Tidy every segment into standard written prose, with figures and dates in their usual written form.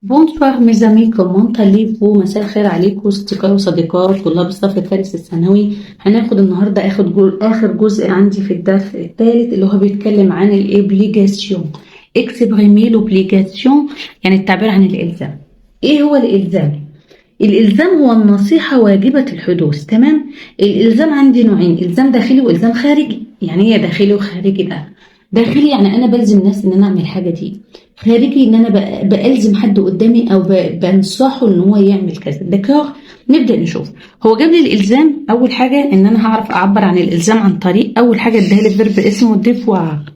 بونسوار ميزامي كومون تاليفو. مساء الخير عليكم أصدقائي وصديقات طلاب الصف الثالث الثانوي. هناخد النهارده آخر جزء عندي في الدرس الثالث اللي هو بيتكلم عن الإبليجاسيون. اكسبريمي لوبليجاسيون يعني التعبير عن الإلزام. إيه هو الإلزام؟ الإلزام هو النصيحة واجبة الحدوث. تمام؟ الإلزام عندي نوعين، إلزام داخلي وإلزام خارجي. يعني إيه داخلي وخارجي بقى؟ داخلي يعني أنا بلزم الناس إن أنا أعمل حاجة دي. خارجي إن أنا بألزم حد قدامي أو بنصحه إن هو يعمل كذا. دكار. نبدأ نشوف. هو جاب لي الإلزام. أول حاجة إن أنا هعرف أعبر عن الإلزام عن طريق أول حاجة اداها لي فيرب اسمه ديفوار.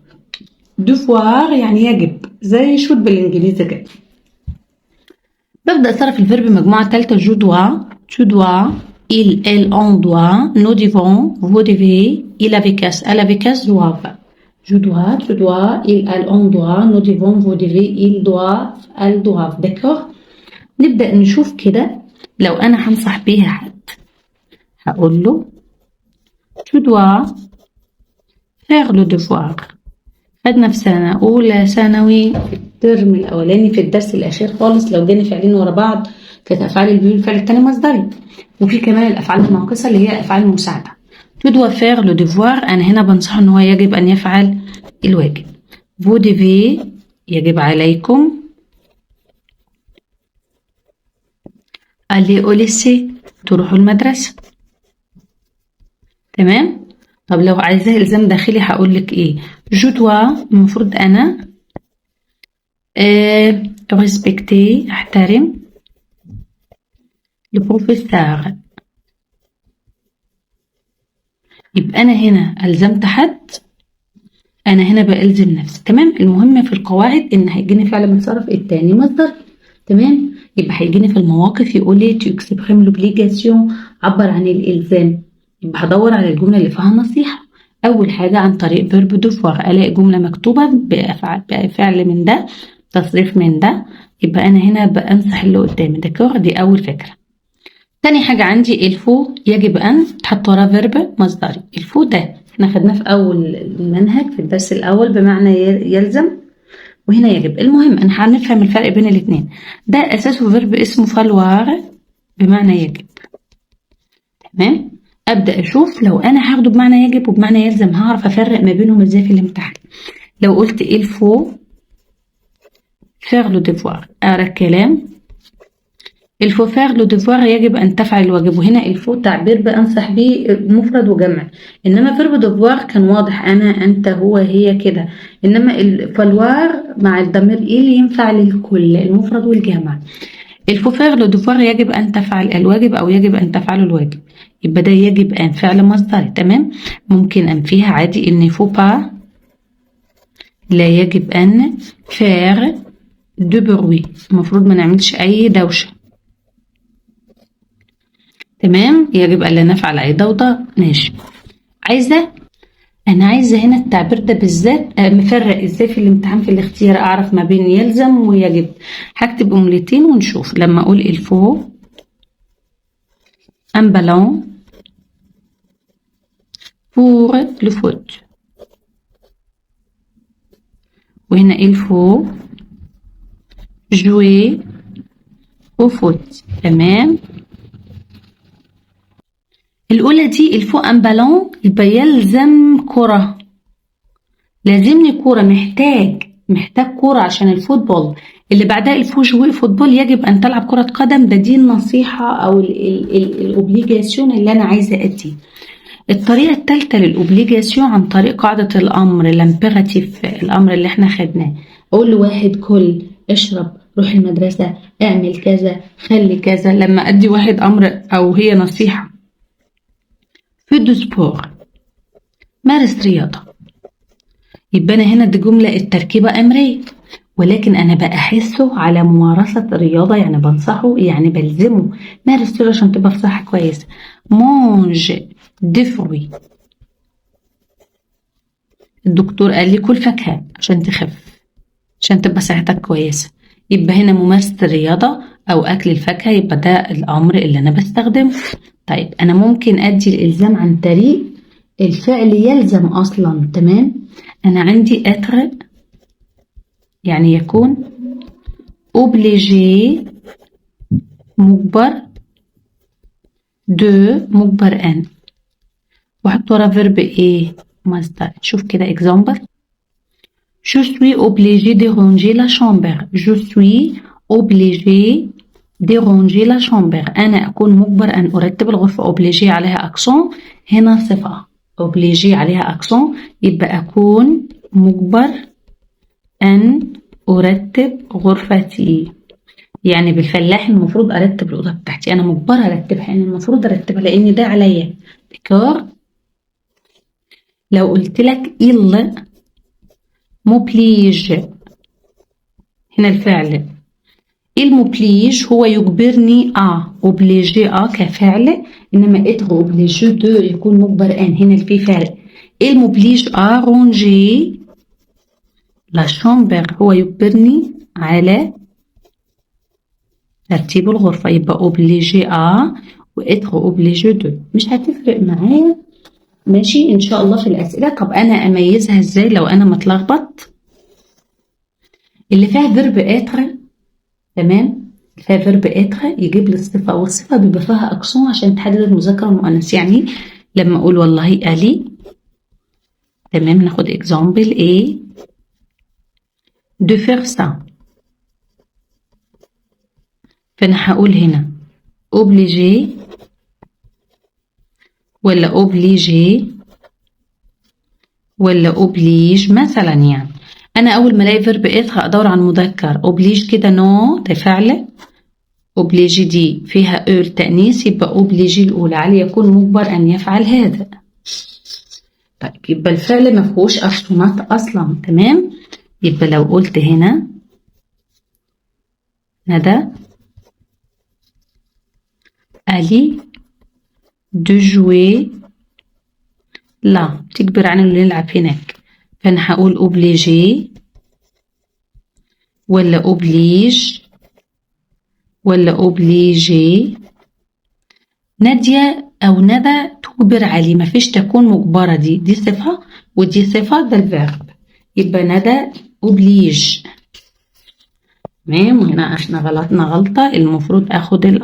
ديفوار يعني يجب، زي شوت بالإنجليزي كده. ببدأ أصرف الفيرب مجموعة تالتة. جو دوا، tu dois, il, elle, on doit, nous devons, vous devez, il avec us, elle avec us doivent. Je dois, tu dois, il, elle, on doit, nous devons, vous devez, ils doivent, elles doivent. d'accord. نبدأ نشوف كده. لو أنا هنصح بيها حد هقول له tu dois faire le devoir. خدنا في سنة أولى ثانوي في الترم الأولاني في الدرس الأخير خالص لو جينا فعلين ورا بعض كانت أفعال البيو الفعل التاني مصدري، وفي كمان الأفعال الناقصة اللي هي أفعال المساعدة. tu dois faire le devoir أنا هنا بنصح إن هو يجب أن يفعل الواجب. vous devez يجب عليكم. aller au lycée تروحوا المدرسة. تمام؟ طب لو عايزاه إلزام داخلي هقول لك إيه؟ جو دوا المفروض أنا respecter أحترم البروفيسور. يبقى أنا هنا ألزمت حد، أنا هنا بألزم نفسي. تمام؟ المهم في القواعد إن هيجيني فعل متصرف التاني مصدر. تمام؟ يبقى هيجيني في المواقف يقول لي tu exprimes l'obligation عبر عن الإلزام. يبقى هدور على الجملة اللي فيها نصيحة. أول حاجة عن طريق فيرب دوفوار، ألاقي جملة مكتوبة بفعل من ده، تصريف من ده، يبقى أنا هنا بأنصح اللي قدامي. دكور. دي أول فكرة. تاني حاجة عندي الفو يجب أن تحط وراه فيرب مصدري. الفو ده احنا خدناه في أول المنهج في الدرس الأول بمعنى يلزم، وهنا يجب. المهم أنا هنفهم الفرق بين الاتنين. ده أساسه فيرب اسمه فالوار بمعنى يجب. تمام؟ أبدأ أشوف لو أنا هاخده بمعنى يجب وبمعنى يلزم هعرف أفرق ما بينهم إزاي في الامتحان. لو قلت il faut faire le devoir أقرأ الكلام. il faut faire le devoir يجب أن تفعل الواجب، وهنا il faut تعبير بأنصح بيه مفرد وجمع. إنما verb devoir كان واضح أنا أنت هو هي كده. إنما الفالوار مع الضمير اللي ينفع للكل المفرد والجمع. il faut faire le devoir يجب أن تفعل الواجب أو يجب أن تفعل الواجب. يبقى ده يجب أن فعل مصدري. تمام؟ ممكن أنفيها عادي إن faut pas لا يجب أن faire de bruit المفروض ما نعملش أي دوشة. تمام؟ يجب أن لا نفعل أي ضوضاء. ماشي. أنا عايزة هنا التعبير ده بالذات مفرق إزاي في الامتحان في الاختيار أعرف ما بين يلزم ويجب. هكتب جملتين ونشوف. لما أقول il faut un ballon pour le foot، وهنا il faut jouer au foot. تمام؟ الأولى دي الفو أن بالون يبقى يلزم كرة، لازمني كرة، محتاج كرة عشان الفوتبول. اللي بعدها الفو جوي فوتبول يجب أن تلعب كرة قدم. دي النصيحة أو الأوبليجاسيون اللي أنا عايزة أديه. الطريقة الثالثة للأوبليجاسيون عن طريق قاعدة الأمر الامبيراتيف، الأمر اللي احنا خدناه. أقول لواحد كل، اشرب، روح المدرسة، اعمل كذا، خلي كذا. لما أدي واحد أمر أو هي نصيحة في دو سبور مارس رياضة، يبقى أنا هنا دي جملة التركيبة أمرية، ولكن أنا بأحسه على ممارسة الرياضة، يعني بنصحه، يعني بلزمه. مارس رياضة عشان تبقى في صحة كويسة. مونج دي فروي، الدكتور قال لي كل فاكهة عشان تخف، عشان تبقى صحتك كويسة. يبقى هنا ممارسة الرياضة أو أكل الفاكهة، يبقى ده الأمر اللي أنا بستخدمه. طيب أنا ممكن أدي الإلزام عن طريق الفعل يلزم أصلا. تمام؟ أنا عندي أتر يعني يكون، obligé مجبر de مجبر ان، وحط ورا فيرب ايه مصدر. شوف كده example. Je suis obligé de ranger la chambre. Je suis obligé de ranger la chambre. أنا أكون مجبر أن أرتب الغرفة. obligé عليها أكسون، هنا صفة. obligé عليها أكسون يبقى أكون مجبر أن أرتب غرفتي. يعني بالفلاح المفروض أرتب الأوضة بتاعتي، أنا مجبرة أرتبها، يعني المفروض أرتبها لأن ده عليا. ديكور. لو قلت لك il m'oblige، هنا الفعل il m'oblige هو يجبرني obligé كفعل، إنما être obligé de يكون مجبر أن، هنا في فرق. il m'oblige à ranger la chambre هو يجبرني على ترتيب الغرفة، يبقى obligé à و être obligé de. مش هتفرق معايا ماشي إن شاء الله في الأسئلة. طب أنا أميزها إزاي لو أنا متلخبط؟ اللي فيها فيرب être، تمام، فيها فيرب être يجيب لي الصفة، والصفة بيبقى فيها أكسون عشان تحدد المذكر والمؤنث. يعني لما أقول والله ألي، تمام، ناخد example A de faire ça، فأنا هقول هنا obligé ولا obligé ولا oblige مثلا. يعني أنا أول ما ألاقي فيرب être أدور على المذكر. oblige كده نو ده فعل، oblige دي فيها التأنيث، يبقى oblige الأولى علي يكون مجبر أن يفعل هذا. طيب يبقى الفعل ما فيهوش أكسونات أصلا، تمام. يبقى لو قلت هنا ندى ألي دو جوي، لا تكبر عن اللي نلعب هناك، فأنا هقول obligé ولا oblige ولا obligé. نادية أو ندى تجبر علي، مفيش تكون مجبرة، دي صفة ودي صفة، ده الفيرب، يبقى ندى oblige، تمام. وهنا احنا غلطنا غلطة، المفروض اخد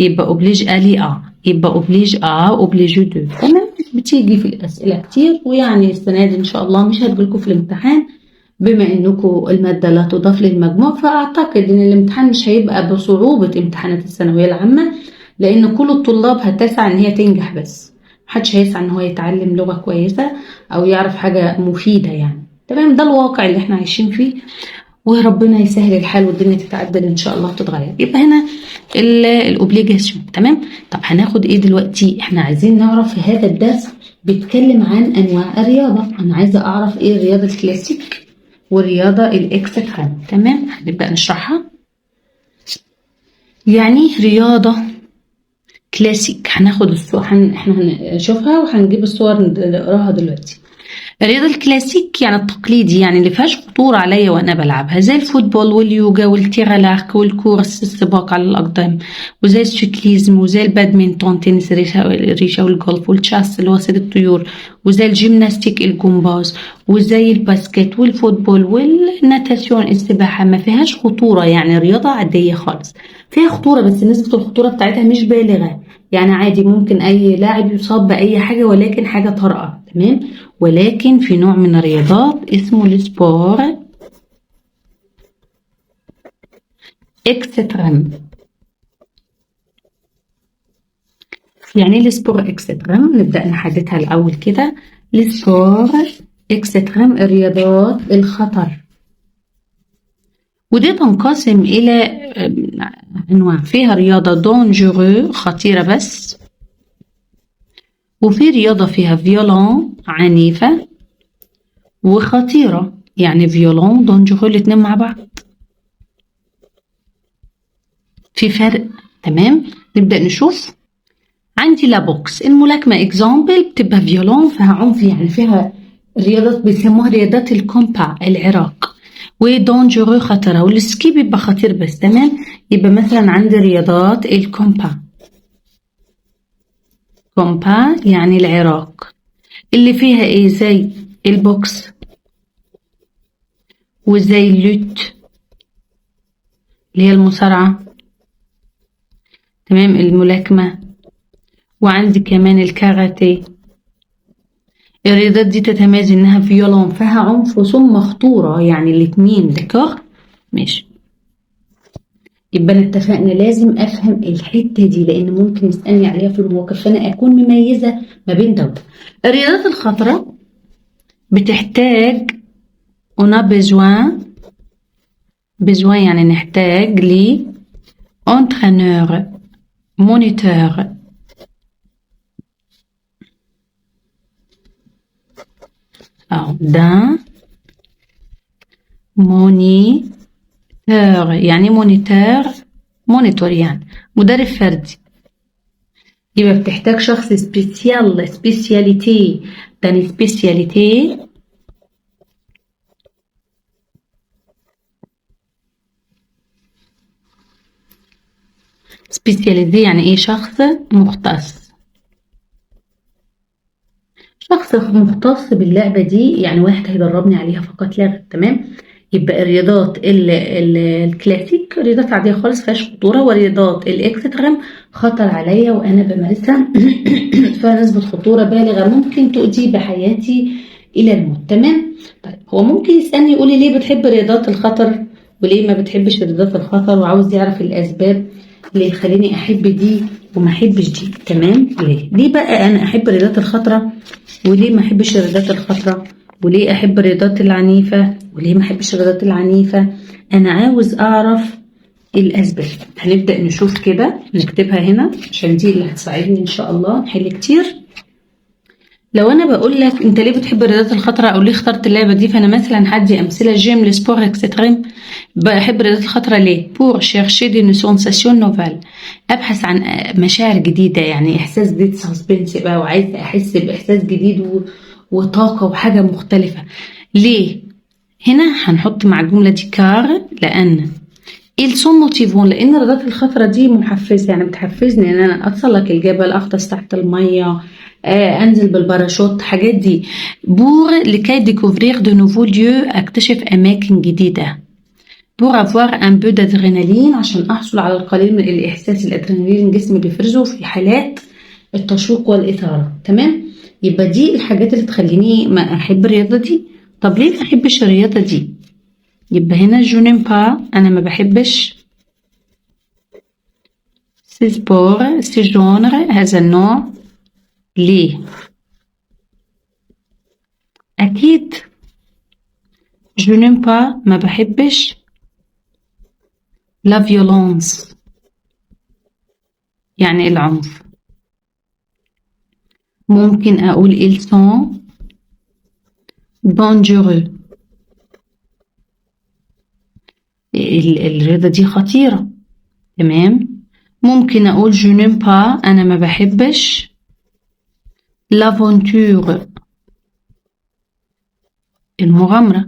يبقى oblige ألي يبقى oblige oblige دو، تمام. بتيجي في الأسئلة كتير، ويعني السنة دي إن شاء الله مش هتجيلكوا في الامتحان بما إنكم المادة لا تضاف للمجموع، فأعتقد إن الامتحان مش هيبقى بصعوبة امتحانات الثانوية العامة، لأن كل الطلاب هتسعى إن هي تنجح، بس محدش هيسعى إن هو يتعلم لغة كويسة أو يعرف حاجة مفيدة يعني، تمام. ده الواقع اللي احنا عايشين فيه، وربنا يسهل الحال والدنيا تتعدل ان شاء الله تتغير. يبقى هنا الاوبليجاسيون، تمام. طب هناخد ايه دلوقتي؟ احنا عايزين نعرف في هذا الدرس بيتكلم عن انواع الرياضه. انا عايزه اعرف ايه الرياضه الكلاسيك والرياضه الاكستريم، تمام. هنبدا نشرحها. يعني رياضه كلاسيك، هناخد الصور، احنا هنشوفها وهنجيب الصور نقراها دلوقتي. الرياضة الكلاسيك يعني التقليدي، يعني اللي فيهاش خطورة عليا وانا بلعبها، زي الفوتبول واليوجا والتيرالارك والكورس السباق على الأقدام، وزي السيكليزم وزي البادمنتون تنس الريشة والجولف والتشاس اللي هو صيد الطيور، وزي الجيمناستيك الجمباز، وزي الباسكت والفوتبول والناتاسيون السباحة. ما فيهاش خطورة، يعني رياضة عادية خالص. فيها خطورة بس نسبة الخطورة بتاعتها مش بالغة، يعني عادي ممكن أي لاعب يصاب بأي حاجة، ولكن حاجة طارئة، تمام. ولكن في نوع من الرياضات اسمه السبور اكستريم. يعني السبور اكستريم نبدأ نحددها الأول كده. السبور اكستريم الرياضات الخطر، ودي تنقسم إلى أنواع. فيها رياضة دونجورو خطيرة بس، وفي رياضة فيها فيولون عنيفة وخطيرة، يعني فيولون دونجورو الاتنين مع بعض، في فرق، تمام. نبدأ نشوف. عندي لا بوكس الملاكمة اكزامبل بتبقى فيولون فيها عنف، يعني فيها رياضات بيسموها رياضات الكومبا العراق، ودونجورو خطرة، والسكي بيبقى خطير بس، تمام. يبقى مثلا عندي رياضات الكومبا، كومبا يعني العراق، اللي فيها ايه؟ زي البوكس وزي اللوت اللي هي المصارعة، تمام، الملاكمة، وعندي كمان الكاراتيه. الرياضات دي تتميز انها فيولون، فيها عنف ثم خطورة، يعني الاتنين. دكار ماشي. يبقى أنا اتفقنا لازم افهم الحتة دي لان ممكن يسألني عليها في المواقف، فانا اكون مميزة ما بين ده وده. الرياضات الخطرة بتحتاج on a besoin يعني نحتاج ل entraîneur moniteur أو d'un moniteur، يعني مونيتور يعني مدرب فردي. يبقى بتحتاج شخص سبيسياليتي، تاني سبيسياليتي يعني ايه؟ شخص مختص. شخص مختص باللعبة دي، يعني واحد هيدربني عليها فقط لا غير. تمام. يبقى الرياضات الكلاسيك رياضات عادية خالص فيهاش خطورة، ورياضات الاكستريم خطر عليا وانا بمارسها فيها نسبة خطورة بالغة ممكن تؤدي بحياتي الى الموت. تمام. طيب هو ممكن يسألني يقولي ليه بتحب رياضات الخطر وليه ما بتحبش رياضات الخطر، وعاوز يعرف الاسباب اللي يخليني احب دي وما احبش دي. تمام. ليه بقى انا احب الرياضات الخطرة وليه ما احبش الرياضات الخطرة، وليه احب الرياضات العنيفة وليه ما احبش الرياضات العنيفة؟ انا عاوز اعرف الاسباب. هنبدأ نشوف كده، نكتبها هنا عشان دي اللي هتساعدني ان شاء الله نحل كتير. لو انا بقول لك انت ليه بتحب الرياضات الخطرة او ليه اخترت اللعبة دي، فانا مثلا هدي امثلة: جيم لي سبور اكستريم. بحب الرياضات الخطرة ليه؟ بور شيرشي دي سونساسيون نوفال، ابحث عن مشاعر جديدة، يعني احساس جديد، سسبنس بقى، وعايز احس باحساس جديد وطاقة وحاجة مختلفة. ليه؟ هنا هنحط مع الجملة دي كار، لان ils sont motivants، لان الرياضات الخطرة دي محفزة، يعني بتحفزني ان انا اتسلق الجبل، اغطس تحت المية، انزل بالباراشوت، حاجات دي. بور لكي ديكوفرير دو نوفو ليو، اكتشف اماكن جديدة. بور افوار ان بو دادرينالين، عشان احصل على القليل من الاحساس الادرينالين جسمي بيفرزه في حالات التشويق والاثارة. تمام. يبقى دي الحاجات اللي تخليني ما احب الرياضة دي. طب ليه ما احبش الرياضة دي؟ يبقى هنا جو نيم با، انا ما بحبش سي سبور، سي جونر، هذا النوع. ليه؟ اكيد جو نيم با ما بحبش لا فيولونس، يعني العنف. ممكن اقول ils sont dangereux، الرياضة دي خطيرة. تمام. ممكن اقول je n'aime pas، انا ما بحبش l'aventure، المغامرة.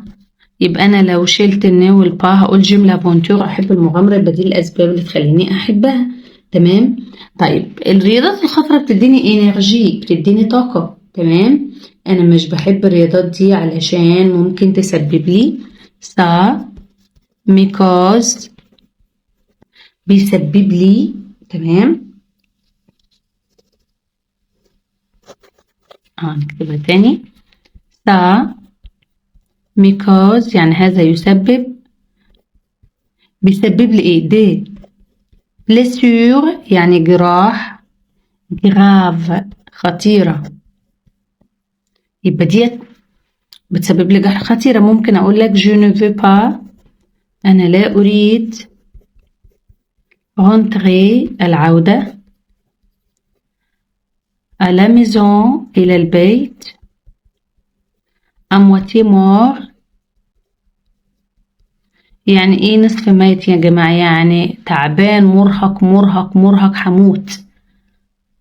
يبقى انا لو شلت النو والبا هقول جيم لافونتور، احب المغامرة. يبقى دي الاسباب اللي تخليني احبها. تمام. طيب الرياضات الخطرة بتديني انرجي، بتديني طاقة. تمام. انا مش بحب الرياضات دي علشان ممكن تسبب لي سا ميكوز، بيسبب لي. تمام. نكتبها تاني: سا ميكوز يعني هذا يسبب، بيسبب لي ايه؟ دي بليسيور يعني جراح، جراف خطيرة. يبقى ديت بتسبب لي جراح خطيرة. ممكن اقول لك je ne veux pas، انا لا اريد rentrer، العودة، à la maison، الى البيت، à moitié mort، يعني ايه نصف ميت يا جماعة؟ يعني تعبان، مرهق مرهق مرهق، حموت،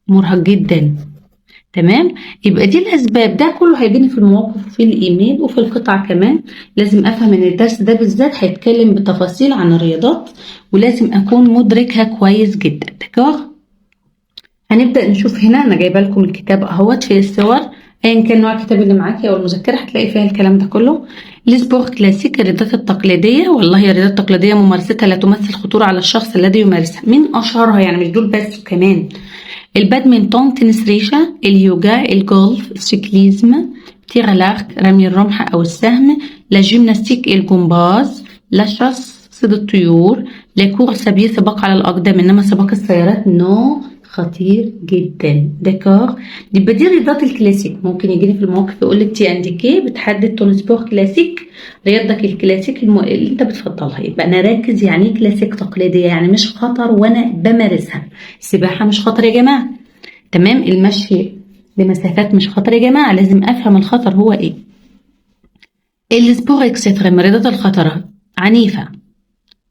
مرهق جدا. تمام. يبقى دي الاسباب، ده كله هيجيني في المواقف وفي الايميل وفي القطعة كمان. لازم افهم ان الدرس ده بالذات هيتكلم بتفاصيل عن الرياضات، ولازم اكون مدركها كويس جدا. دكار. هنبدأ نشوف هنا، انا جايبه لكم الكتاب اهوت في الصور، ايا كان نوع الكتاب اللي معاكي او المذكرة هتلاقي فيها الكلام ده كله. السبور كلاسيك الرياضات التقليدية، والله الرياضات التقليدية ممارستها لا تمثل خطورة على الشخص الذي يمارسها. من أشهرها يعني، مش دول بس كمان: البادمنتون، تنس ريشة، اليوجا، الجولف، السيكليزم، تير الارك، رمي الرمح أو السهم، لا جيمناستيك، الجمباز، لا شاس، صيد الطيور، لا كورس سباق، سباق على الأقدام. إنما سباق السيارات نو، خطير جدا. داكور، يبقى دي الرياضات الكلاسيك. ممكن يجيني في المواقف يقول لك تي انديكي بتحدد تون سبور كلاسيك، رياضتك الكلاسيك اللي انت بتفضلها. يبقى انا ركز يعني ايه كلاسيك تقليديه، يعني مش خطر وانا بمارسها. السباحه مش خطر يا جماعه، تمام. المشي لمسافات مش خطر يا جماعه، لازم افهم الخطر هو ايه. السبور اكستريم، رياضات الخطر عنيفه،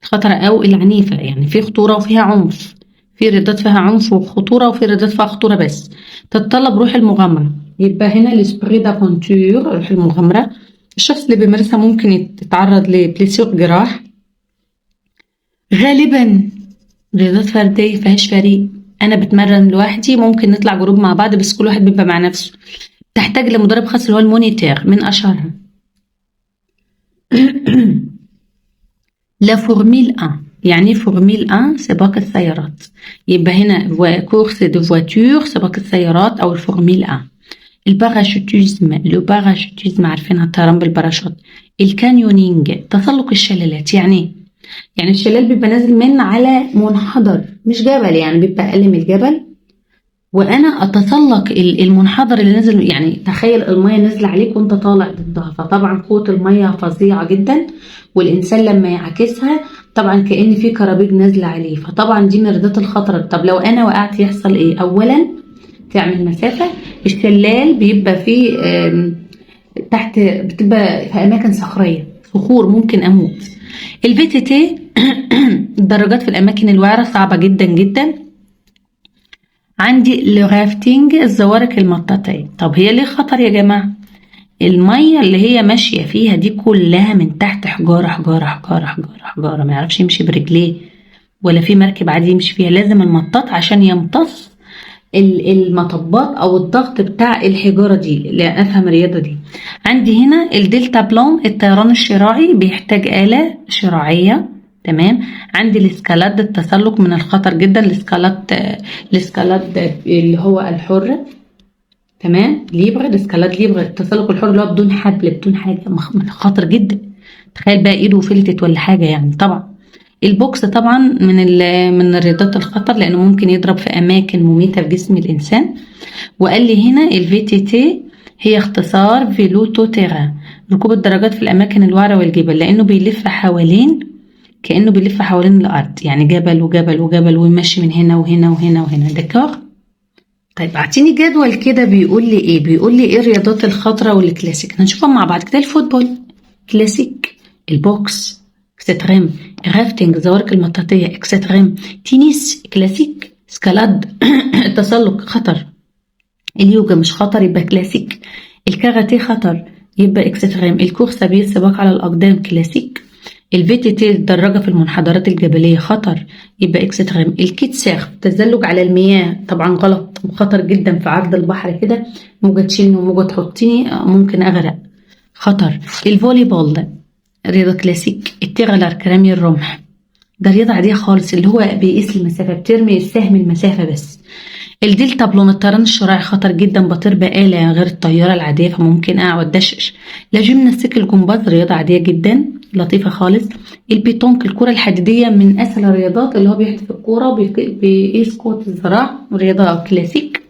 خطرة أو العنيفة، يعني في خطورة وفيها عنف. في رياضات فيها عنف وخطورة، وفي رياضات فيها خطورة بس. تتطلب روح المغامرة. يبقى هنا الاسبري دافونتور، روح المغامرة. الشخص اللي بيمارسها ممكن يتعرض لبليسيور، جراح. غالبا رياضات فردية فيهاش فريق، أنا بتمرن لوحدي، ممكن نطلع جروب مع بعض بس كل واحد بيبقى مع نفسه. تحتاج لمدرب خاص اللي هو المونيتير، من أشهرها لا فورميل 1. يعني فورميل 1 سباق السيارات، يبقى هنا كورس دو فواتور، سباق السيارات أو الفورميل 1. الباراشوتيزم، لو باراشوتيزم عارفينها، الطيران بالباراشوت. الكانيونينج، تسلق الشلالات. يعني الشلال بيبقى نازل من على منحدر مش جبل، يعني بيبقى أقل من الجبل، وانا اتسلق المنحدر اللي نازل. يعني تخيل المية نازله عليك وانت طالع ضدها، فطبعا قوة المية فظيعة جدا، والانسان لما يعكسها طبعا كأن في كرابيج نازله عليه، فطبعا دي من رياضات الخطر. طب لو انا وقعت يحصل ايه؟ اولا تعمل مسافة. الشلال بيبقى فيه تحت، بتبقى في اماكن صخرية، صخور، ممكن اموت. الفي تي تي الدراجات في الاماكن الوعرة صعبة جدا جدا. عندي الرافتنج، الزوارق المطاطية. طب هي ليه خطر يا جماعة؟ المية اللي هي ماشية فيها دي كلها من تحت حجارة حجارة حجارة حجارة حجارة، ما يعرفش يمشي برجليه، ولا في مركب عادي يمشي فيها، لازم المطاط عشان يمتص المطبات او الضغط بتاع الحجارة دي. لا افهم الرياضة دي. عندي هنا الدلتا بلون، الطيران الشراعي، بيحتاج آلة شراعية، تمام. عندي الاسكالاد، التسلق من الخطر جدا. الاسكالاد اللي هو الحر، تمام. ليبر، الاسكالاد ليبر، التسلق الحر اللي هو بدون حبل بدون حاجه، خطر جدا. تخيل بقى ايده فلتت ولا حاجه يعني. طبعا البوكس طبعا من الرياضات الخطر، لانه ممكن يضرب في اماكن مميته في جسم الانسان. وقال لي هنا الفي تي تي هي اختصار فيلو تو تيران، ركوب الدراجات في الاماكن الوعره والجبال، لانه بيلف حوالين، كأنه بيلف حوالين الأرض، يعني جبل وجبل وجبل ويمشي من هنا وهنا وهنا وهنا. دكار. طيب اعطيني جدول كده بيقول لي ايه، بيقول لي ايه الرياضات الخضراء والكلاسيك. هنشوفهم مع بعض كده. الفوتبول كلاسيك، البوكس اكستريم، رافتنج زوارق المطاطية اكستريم، تنس كلاسيك، سكالاد التسلق خطر، اليوجا مش خطر يبقى كلاسيك، الكاراتيه خطر يبقى اكستريم، الكورس سباق على الأقدام كلاسيك، الفي تي تي الدراجة في المنحدرات الجبلية خطر يبقى اكستريم، الكيت سيرف التزلج على المياه طبعا غلط وخطر جدا، في عرض البحر كده موجة تشيلني وموجة تحطني ممكن أغرق، خطر. الفولي بول ده رياضة كلاسيك. التيرالارك رمي الرمح ده رياضة عادية خالص، اللي هو بيقيس المسافة، بترمي السهم المسافة بس. الدلتا بلون الطيران الشراعي خطر جدا، بطير بآلة غير الطيارة العادية فممكن أقع وأتدشش. لا جيمناستيك الجمباز رياضة عادية جدا لطيفة خالص. البيتونك الكرة الحديدية من أسهل الرياضات، اللي هو بيحدف الكرة بيقيس قوة الذراع، رياضة كلاسيك.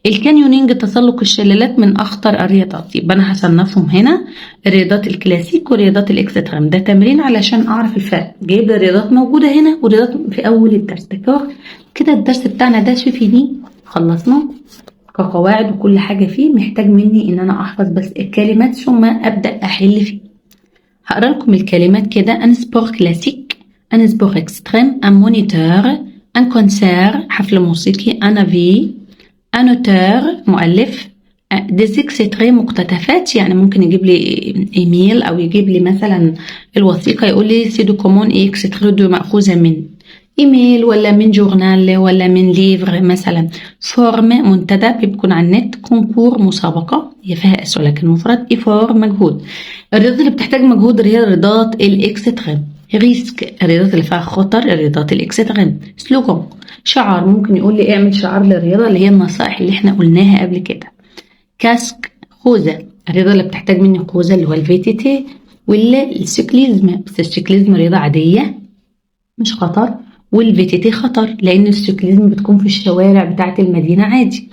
الكانيونينج تسلق الشلالات من أخطر الرياضات، يبقى أنا هصنفهم هنا رياضات الكلاسيك ورياضات الإكستريم. ده تمرين علشان أعرف الفرق، جايب لي رياضات موجودة هنا ورياضات في أول الدرس. كده الدرس بتاعنا ده شوفي دي خلصنا كقواعد وكل حاجة فيه. محتاج مني إن أنا أحفظ بس الكلمات ثم أبدأ أحل فيه. هقرأ لكم الكلمات كده. أن سبور كلاسيك، أن سبور إكستريم، أن مونيتور، أن كونسير حفل موسيقي، أن أفي، أن أوتور مؤلف، ديز إكستري مقتطفات، يعني ممكن يجيب لي إيميل أو يجيب لي مثلا الوثيقة يقول لي سي دو كومون إكستري دو مأخوذة من، ايميل ولا من جورنال ولا من ليفر مثلا. فورم منتدى بيكون على النت. كونكور مسابقة هي فيها اس ولكن مفرد. ايفور مجهود. الرياضات اللي بتحتاج مجهود هي الرياضات الاكستريم. ريسك الرياضات اللي فيها خطر الرياضات الاكستريم. سلوغان شعار ممكن يقول لي اعمل شعار للرياضة اللي هي النصائح اللي احنا قلناها قبل كده. كاسك خوذة الرياضة اللي بتحتاج مني خوذة اللي هو الفي تي تي ولا السيكليزم. بس السيكليزم رياضة عادية مش خطر والفي تي تي خطر لأن السيكليزم بتكون في الشوارع بتاعة المدينة عادي.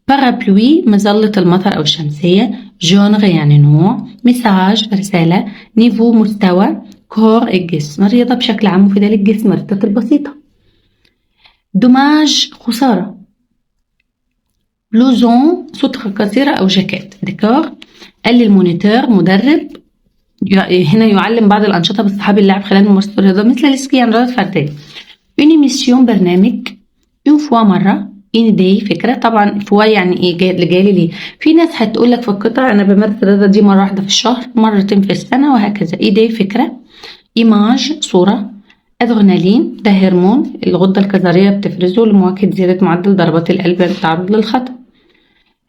بارابلوي مظلة المطر أو الشمسية. جونغ يعني نوع. ميساج رسالة. نيفو مستوى. كور الجسم الرياضة بشكل عام مفيدة للجسم الرياضات البسيطة. دوماج خسارة. بلوزون سترة قصيرة أو جاكيت. ديكور قال لي المونيتور مدرب هنا يعلم بعض الأنشطة باصطحاب اللاعب خلال ممارسة الرياضة مثل السكي يعني رياضة فردية. ايميسيون برنامج. اون فوا مرة. ان داي فكرة. طبعا فوا يعني ايه جالي ليه. في ناس هتقول لك في القطع انا بمارس الرياضة دي مرة واحدة في الشهر مرتين في السنة وهكذا. اي داي فكرة. ايماج صورة. ادرينالين ده هرمون الغدة الكظرية بتفرزه لمواكبة زيادة معدل ضربات القلب للتعرض للخطر.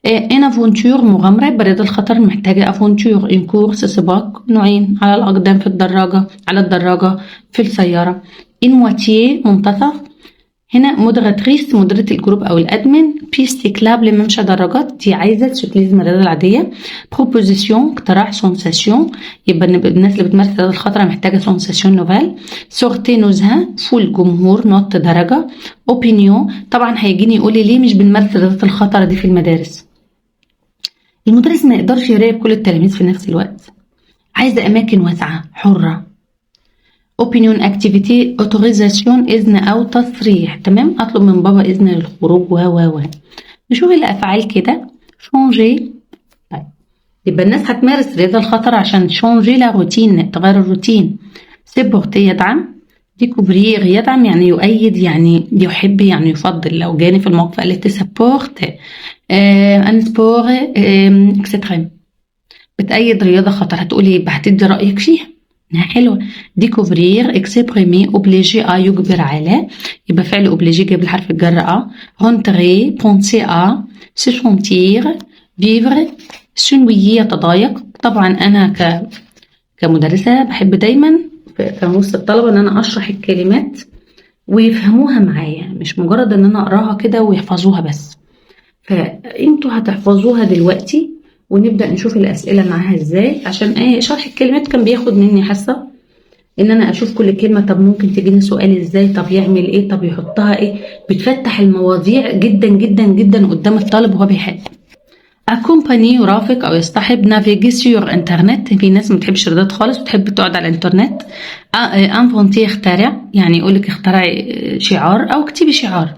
ان افونتور مغامرة. برياضة الخطر محتاجة افونتور. ان كورس سباق نوعين على الأقدام في الدراجة على الدراجة في السيارة. ان مواتيه منتصف. هنا مودراتريس مديرة الجروب أو الأدمن. بيست كلاب لممشى دراجات دي عايزة السيكليزم الرياضة العادية. بروبوزيسيون اقتراح. سونساسيون يبقى الناس اللي بتمارس الرياضة الخطرة محتاجة سونساسيون نوفال. سورتي نزهة فول جمهور نوت درجة. اوبينيون طبعا هيجيني يقولي ليه مش بنمارس الرياضة الخطرة دي في المدارس. المدرس ما يقدرش يراقب كل التلاميذ في نفس الوقت عايزة أماكن واسعة حرة. opinion activity autorisation إذن أو تصريح. تمام أطلب من بابا إذن للخروج و نشوف الأفعال كده. changer طيب يبقى الناس هتمارس رياضة الخطر عشان changer la routine تغير الروتين. supporter يدعم. découvrir يدعم يعني يؤيد يعني يحب يعني يفضل لو جاني في الموقف قالت support un sport etc. بتأيد رياضة خطر هتقولي يبقى هتدي رأيك فيها حلوة. découvrir exprimer obligé à يجبر على يبقى فعل obligé جايب الحرف الجر a. rentrer penser à se sentir vivre s'ennuyer يتضايق. طبعا أنا كمدرسة بحب دايما في وسط الطلبة ان انا اشرح الكلمات ويفهموها معايا مش مجرد ان انا اقراها كده ويحفظوها بس. فانتوا هتحفظوها دلوقتي ونبدأ نشوف الأسئلة معاها ازاي عشان شرح الكلمات كان بياخد مني حصة ان انا اشوف كل كلمة طب ممكن تجيني سؤال ازاي طب يعمل ايه طب يحطها ايه. بتفتح المواضيع جدا جدا جدا قدام الطالب وهو بيحل. accompagner يرافق او يصطحب. naviguer sur internet في ناس ما بتحبش الرياضات خالص وتحب تقعد على الانترنت. inventer يخترع يعني يقولك اخترعي شعار او اكتبي شعار.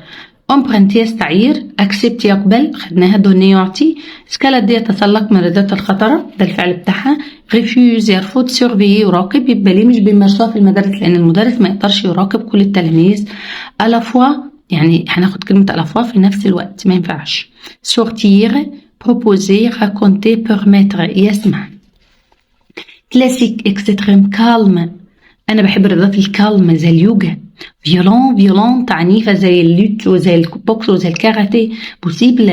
emprunter يستعير. accept يقبل خدناها. donner يعطي. escalader يتسلق من الرياضات الخطرة ده الفعل بتاعها. refuse يرفض. surveiller يراقب يبقى ليه مش بيمارسوها في المدارس لان المدرس ما يقدرش يراقب كل التلاميذ à la fois يعني هناخد كلمة à la fois في نفس الوقت ما ينفعش. sortir proposer raconter permettre يسمح. classique extrême calme أنا بحب الرياضات الكالمة زي اليوجا. violent عنيفة زي اللوت وزي البوكس وزي الكاراتيه. possible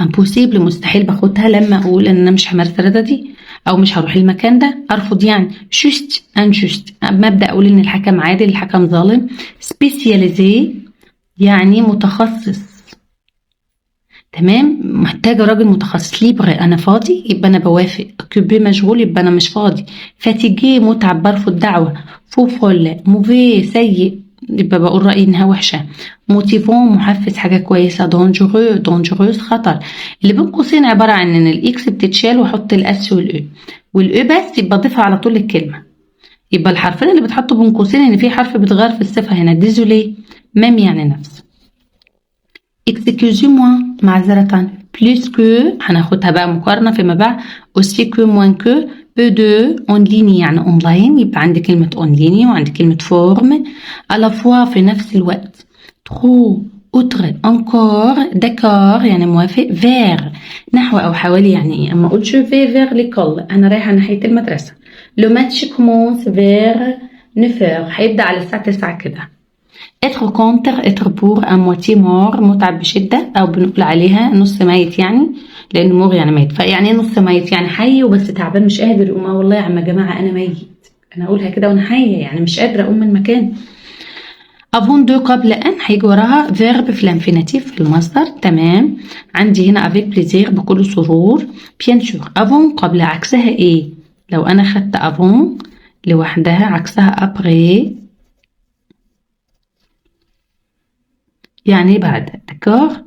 impossible مستحيل باخدها لما أقول أن أنا مش همارس الرياضة دي أو مش هروح المكان ده أرفض يعني. just injuste مبدأ أقول أن الحكم عادل الحكم ظالم. spécialisé يعني متخصص. تمام محتاجة راجل متخصص. ليبر أنا فاضي يبقى أنا بوافق. كوبي مشغول يبقى أنا مش فاضي. فاتيجي متعب برفض دعوة. فوفول موفي سيء يبقى بقول رأيي إنها وحشة. موتيفون محفز حاجة كويسة. دونجروس خطر. اللي بين قوسين عبارة عن إن الإكس بتتشال وحط الأس والأو بس يبقى ضيفها على طول الكلمة. يبقى الحرفين اللي بتحطوا بين قوسين إن في حرف بتغير في الصفة هنا. ديزولي مام يعني نفس. excusez-moi معذرة. plus que هناخدها بقى مقارنة فيما بعد. aussi que moins que peu de en ligne يعني online يبقى عندي كلمة en ligne وعندي كلمة forme à la fois في نفس الوقت. trop outre encore d'accord يعني موافق. vers نحو أو حوالي يعني أما أقول je vais vers l'école أنا رايحة ناحية المدرسة. le match commence vers 9h هيبدأ على الساعة 9 كده. être contre être pour à moitié mort متعب بشدة أو بنقول عليها نص ميت يعني لأن مور يعني ميت فيعني نص ميت يعني حي وبس تعبان مش قادر يقوم والله يا عم جماعة أنا ميت أنا أقولها كده وأنا حية يعني مش قادرة أقوم من مكان. avant de قبل أن هيجي وراها verb في الانفينيتيف في المصدر تمام. عندي هنا avec plaisir بكل سرور bien sûr. avant قبل عكسها إيه؟ لو أنا خدت avant لوحدها عكسها après يعني بعد دكار.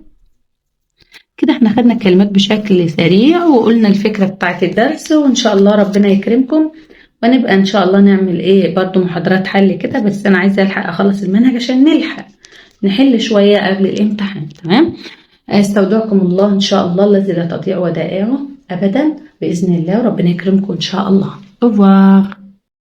كده احنا خدنا الكلمات بشكل سريع وقلنا الفكرة بتاعت الدرس وإن شاء الله ربنا يكرمكم ونبقى إن شاء الله نعمل إيه برضو محاضرات حل كده بس أنا عايزة ألحق أخلص المنهج عشان نلحق نحل شوية قبل الامتحان تمام. استودعكم الله إن شاء الله الذي لا تضيع ودائعه أبدا بإذن الله وربنا يكرمكم إن شاء الله. au revoir.